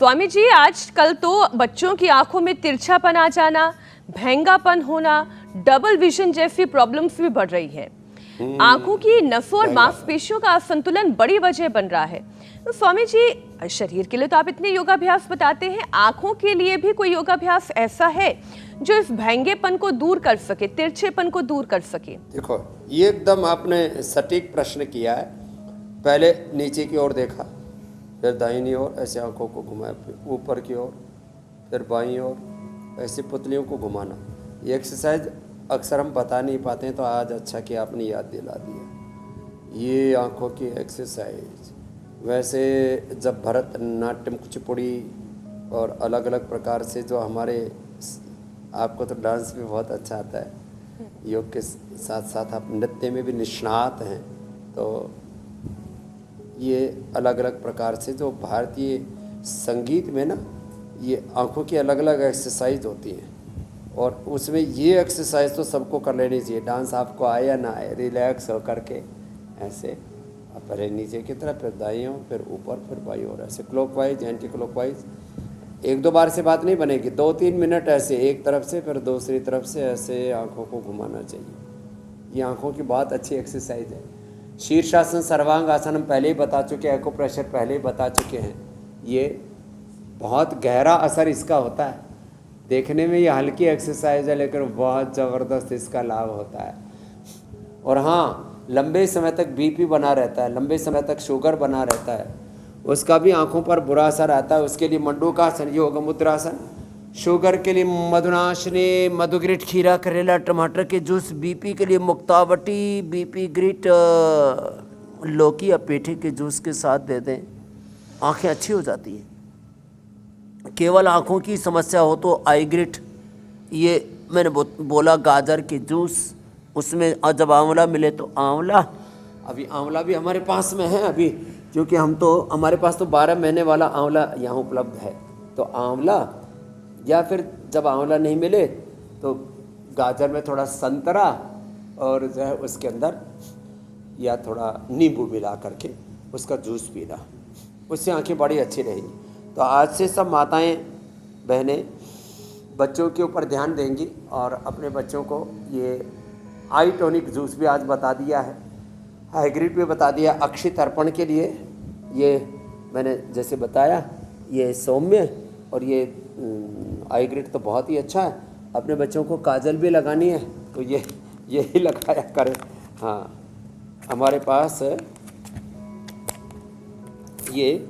स्वामी जी, आजकल तो बच्चों की आंखों में तिरछापन आ जाना, भेंगापन होना, डबल विजन जैसी प्रॉब्लम्स भी बढ़ रही हैं। आंखों की नसों और मांसपेशियों का असंतुलन बड़ी वजह बन रहा है। तो स्वामी जी, शरीर के लिए तो आप इतने योगाभ्यास बताते हैं, आंखों के लिए भी कोई योगाभ्यास ऐसा है जो इस भेंगेपन को दूर कर सके, तिरछेपन को दूर कर सके? देखो, ये एकदम आपने सटीक प्रश्न किया है। पहले नीचे की ओर देखा, फिर दाहिनी ओर ऐसे आंखों को घुमाया, फिर ऊपर की ओर, फिर बाईं ओर, ऐसे पुतलियों को घुमाना। ये एक्सरसाइज अक्सर हम बता नहीं पाते हैं, तो आज अच्छा कि आपने याद दिला दिया। ये आंखों की एक्सरसाइज वैसे जब भरतनाट्यम, कुचिपुड़ी और अलग अलग प्रकार से जो हमारे, आपको तो डांस भी बहुत अच्छा आता है, योग के साथ साथ आप नृत्य में भी निष्णात हैं, तो ये अलग अलग प्रकार से जो भारतीय संगीत में ना, ये आंखों की अलग अलग एक्सरसाइज होती हैं, और उसमें ये एक्सरसाइज तो सबको कर लेनी चाहिए। डांस आपको आए या ना आए, रिलैक्स हो करके ऐसे आप पहले नीचे की तरफ, फिर दाईं ओर, फिर ऊपर, फिर बाईं ओर, ऐसे क्लॉकवाइज, एंटी क्लॉकवाइज। एक दो बार से बात नहीं बनेगी, 2-3 मिनट ऐसे एक तरफ से फिर दूसरी तरफ से ऐसे आंखों को घुमाना चाहिए। ये आंखों की बहुत अच्छी एक्सरसाइज है। शीर्षासन, सर्वांग आसन हम पहले ही बता चुके हैं, एक्यूप्रेशर पहले ही बता चुके हैं। ये बहुत गहरा असर इसका होता है। देखने में ये हल्की एक्सरसाइज है, लेकिन बहुत ज़बरदस्त इसका लाभ होता है। और हाँ, लंबे समय तक बीपी बना रहता है, लंबे समय तक शुगर बना रहता है, उसका भी आंखों पर बुरा असर आता है। उसके लिए मंडूकासन, योग मुद्रासन। शुगर के लिए मधुनाशनी, मधुग्रिट, खीरा, करेला, टमाटर के जूस। बीपी के लिए मुक्तावटी, बीपी ग्रिट, लौकी या पेठे के जूस के साथ दे दें, आंखें अच्छी हो जाती हैं। केवल आंखों की समस्या हो तो आई ग्रिट, ये मैंने बोला, गाजर के जूस, उसमें जब आंवला मिले तो आंवला। अभी आंवला भी हमारे पास में है अभी, क्योंकि हमारे पास तो 12 महीने वाला आंवला यहाँ उपलब्ध है। तो आंवला, या फिर जब आंवला नहीं मिले तो गाजर में थोड़ा संतरा और जो है उसके अंदर या थोड़ा नींबू मिला करके उसका जूस पीना, उससे आंखें बड़ी अच्छी रहेंगी। तो आज से सब माताएं बहनें बच्चों के ऊपर ध्यान देंगी, और अपने बच्चों को ये आई टॉनिक जूस भी आज बता दिया है, हाइग्रिड भी बता दिया। अक्षय तर्पण के लिए ये मैंने जैसे बताया, ये सौम्य, और ये आईग्रिड तो बहुत ही अच्छा है। अपने बच्चों को काजल भी लगानी है तो ये ही लगाया करें। हाँ, हमारे पास ये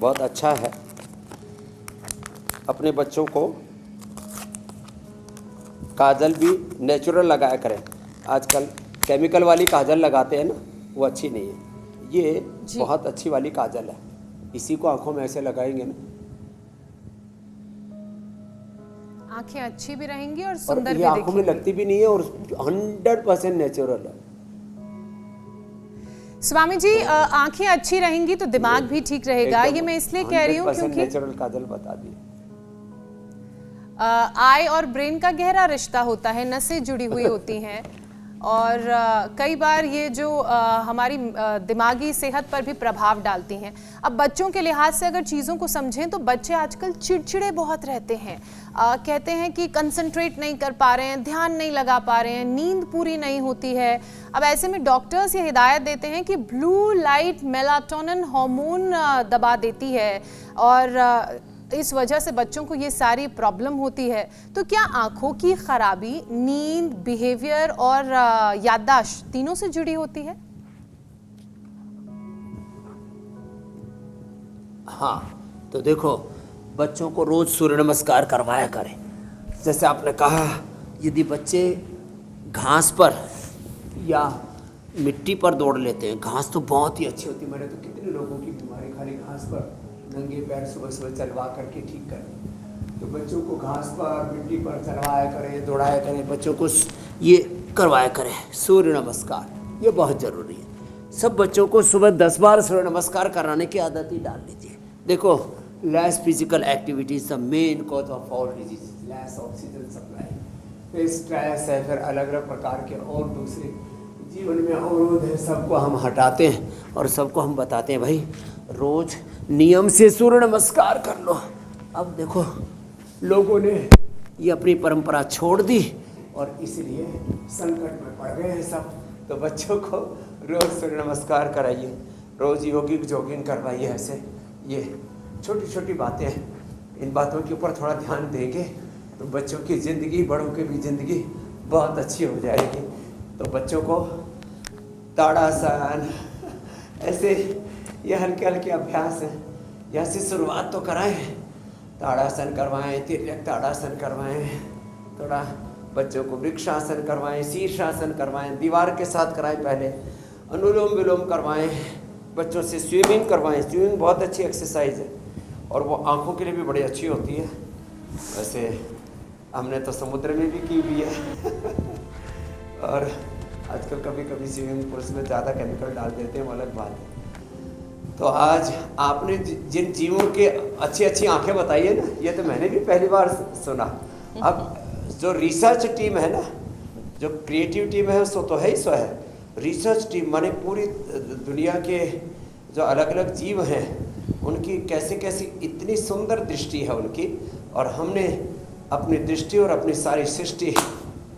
बहुत अच्छा है। अपने बच्चों को काजल भी नेचुरल लगाया करें। आजकल केमिकल वाली काजल लगाते हैं ना, वो अच्छी नहीं है। ये बहुत अच्छी वाली काजल है, इसी को आंखों में ऐसे लगाएंगे ना, आंखें अच्छी भी रहेंगी और सुंदर भी आंखों में लगती भी नहीं है, और 100% नेचुरल है। स्वामी जी, आंखें अच्छी रहेंगी तो दिमाग भी ठीक रहेगा। ये मैं इसलिए कह रही हूँ क्योंकि नेचुरल काजल बता दी। आई और ब्रेन का गहरा रिश्ता होता है, नसें जुड़ी हुई होती हैं, और कई बार ये जो हमारी दिमागी सेहत पर भी प्रभाव डालती हैं। अब बच्चों के लिहाज से अगर चीज़ों को समझें तो बच्चे आजकल चिड़चिड़े बहुत रहते हैं। कहते हैं कि कंसंट्रेट नहीं कर पा रहे हैं, ध्यान नहीं लगा पा रहे हैं, नींद पूरी नहीं होती है। अब ऐसे में डॉक्टर्स ये हिदायत देते हैं कि ब्लू लाइट मेलाटोनिन हार्मोन दबा देती है, और इस वजह से बच्चों को ये सारी प्रॉब्लम होती है। तो क्या आंखों की खराबी नींद, बिहेवियर और याददाश्त तीनों से जुड़ी होती है? हाँ, तो देखो, बच्चों को रोज सूर्य नमस्कार करवाया करें। जैसे आपने कहा, यदि बच्चे घास पर या मिट्टी पर दौड़ लेते हैं, घास तो बहुत ही अच्छी होती है। मैंने तो कितने लोगों की बीमारी खाली घास पर नंगे पैर सुबह सुबह चलवा करके ठीक करें। तो बच्चों को घास पर, मिट्टी पर चलवाया करें, दौड़ाया करें, बच्चों को ये करवाया करें सूर्य नमस्कार, ये बहुत ज़रूरी है। सब बच्चों को सुबह 10 बार सूर्य नमस्कार कराने की आदत ही डाल लीजिए। देखो, less physical activities the main cause of all disease, less oxygen supply, फिर स्ट्रेस है, फिर अलग अलग प्रकार के और दूसरे जीवन में अवरोध है, सबको हम हटाते हैं और सबको हम बताते हैं, भाई रोज नियम से सूर्य नमस्कार कर लो। अब देखो लोगों ने ये अपनी परंपरा छोड़ दी और इसलिए संकट में पड़ गए हैं सब। तो बच्चों को रोज सूर्य नमस्कार कराइए, रोज योगिक जॉगिंग करवाइए। ऐसे ये छोटी छोटी बातें हैं, इन बातों के ऊपर थोड़ा ध्यान देंगे तो बच्चों की ज़िंदगी, बड़ों की भी ज़िंदगी बहुत अच्छी हो जाएगी। तो बच्चों को ताड़ासन, ऐसे ये हल्के हल्के अभ्यास हैं, यहाँ से शुरुआत तो कराएं। ताड़ासन करवाएं, तिर्यक ताड़ासन करवाएं, थोड़ा बच्चों को वृक्षासन करवाएं, शीर्षासन करवाएं, दीवार के साथ कराएं, पहले अनुलोम विलोम करवाएं, बच्चों से स्विमिंग करवाएं। स्विमिंग बहुत अच्छी एक्सरसाइज है और वो आँखों के लिए भी बड़ी अच्छी होती है। वैसे हमने तो समुद्र में भी की हुई है और आजकल कभी कभी स्विमिंग पूल्स में ज़्यादा केमिकल डाल देते हैं, वो अलग बात है। तो आज आपने जिन जीवों के अच्छी अच्छी आंखें बताई है ना, ये तो मैंने भी पहली बार सुना। अब जो रिसर्च टीम है ना, जो क्रिएटिव टीम है, सो तो है ही सो है। रिसर्च टीम माने पूरी दुनिया के जो अलग अलग जीव हैं उनकी कैसे कैसी इतनी सुंदर दृष्टि है उनकी, और हमने अपनी दृष्टि और अपनी सारी सृष्टि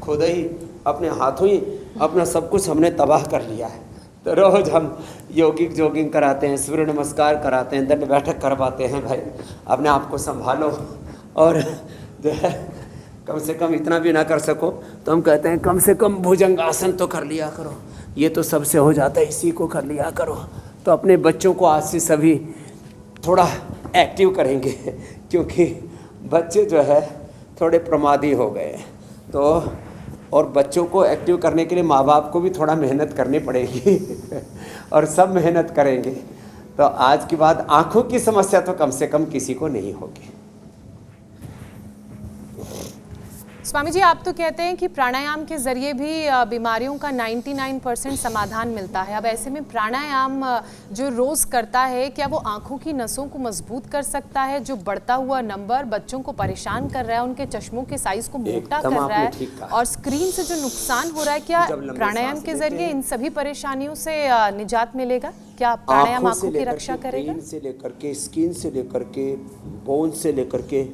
खुद ही अपने हाथों ही अपना सब कुछ हमने तबाह कर लिया है। तो रोज़ हम योगिक जॉगिंग कराते हैं, सूर्य नमस्कार कराते हैं, दंड बैठक करवाते हैं। भाई अपने आप को संभालो, और जो है कम से कम इतना भी ना कर सको तो हम कहते हैं कम से कम भुजंगासन तो कर लिया करो। ये तो सबसे हो जाता है, इसी को कर लिया करो। तो अपने बच्चों को आज से सभी थोड़ा एक्टिव करेंगे, क्योंकि बच्चे जो है थोड़े प्रमादी हो गए। तो और बच्चों को एक्टिव करने के लिए माँ बाप को भी थोड़ा मेहनत करनी पड़ेगी और सब मेहनत करेंगे तो आज के बाद आँखों की समस्या तो कम से कम किसी को नहीं होगी। स्वामी जी, आप तो कहते हैं कि प्राणायाम के जरिए भी बीमारियों का 99% समाधान मिलता है। अब ऐसे में प्राणायाम जो रोज करता है, क्या वो आंखों की नसों को मजबूत कर सकता है? जो बढ़ता हुआ नंबर बच्चों को परेशान कर रहा है, उनके चश्मों के साइज को मोटा कर रहा है, और स्क्रीन से जो नुकसान हो रहा है, क्या प्राणायाम के जरिए इन सभी परेशानियों से निजात मिलेगा? क्या प्राणायाम आंखों की रक्षा करेगा? से लेकर के, स्किन से लेकर के, बोन से लेकर के,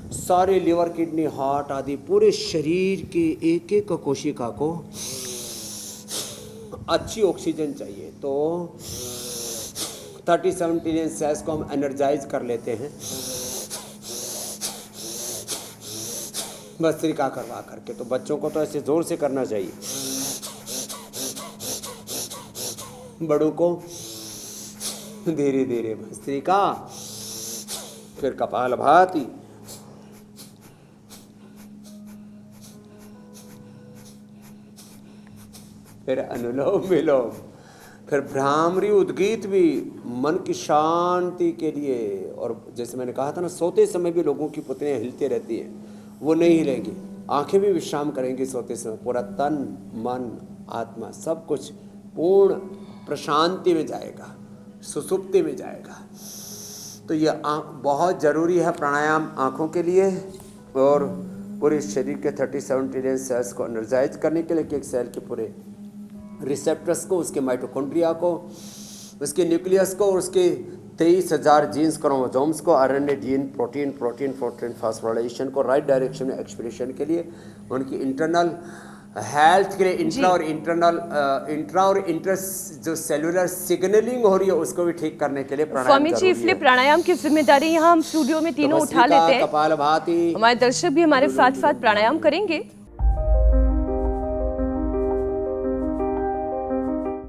सारे लिवर, किडनी, हार्ट आदि पूरे शरीर के एक एक कोशिका को अच्छी ऑक्सीजन चाहिए। तो 37 ट्रिलियन सेल्स को हम एनर्जाइज कर लेते हैं भस्त्रिका करवा करके। तो बच्चों को तो ऐसे जोर से करना चाहिए, बड़ों को धीरे धीरे भस्त्रिका, फिर कपालभाति, फिर अनुलोम विलोम, फिर भ्रामरी उद्गीत भी मन की शांति के लिए। और जैसे मैंने कहा था ना, सोते समय भी लोगों की पुतलियाँ हिलती रहती हैं, वो नहीं हिलेंगी। आंखें भी विश्राम करेंगी सोते समय, पूरा तन मन आत्मा सब कुछ पूर्ण प्रशांति में जाएगा, सुसुप्ति में जाएगा। तो ये बहुत ज़रूरी है प्राणायाम आँखों के लिए और पूरे शरीर के 37 ट्रिलियन सेल्स को एनर्जाइज करने के लिए, कि एक सेल के पूरे रिसेप्टर्स को, उसके माइटोकॉन्ड्रिया को, उसके न्यूक्लियस को, और उसके 23,000 जीन्स, क्रोमोसोम्स को, आरएनए, डीएनए, प्रोटीन फास्फोराइलेशन को राइट डायरेक्शन में एक्सप्रेशन के लिए, उनकी इंटरनल हेल्थ के लिए, इंट्रा और इंटर जो सेलुलर सिग्नलिंग हो रही है उसको भी ठीक करने के लिए प्राणायाम स्वामी जी, इसलिए प्राणायाम की जिम्मेदारी यहाँ हम स्टूडियो में तीनों उठा लेते हैं। कपालभाति, हमारे दर्शक भी हमारे साथ साथ प्राणायाम करेंगे।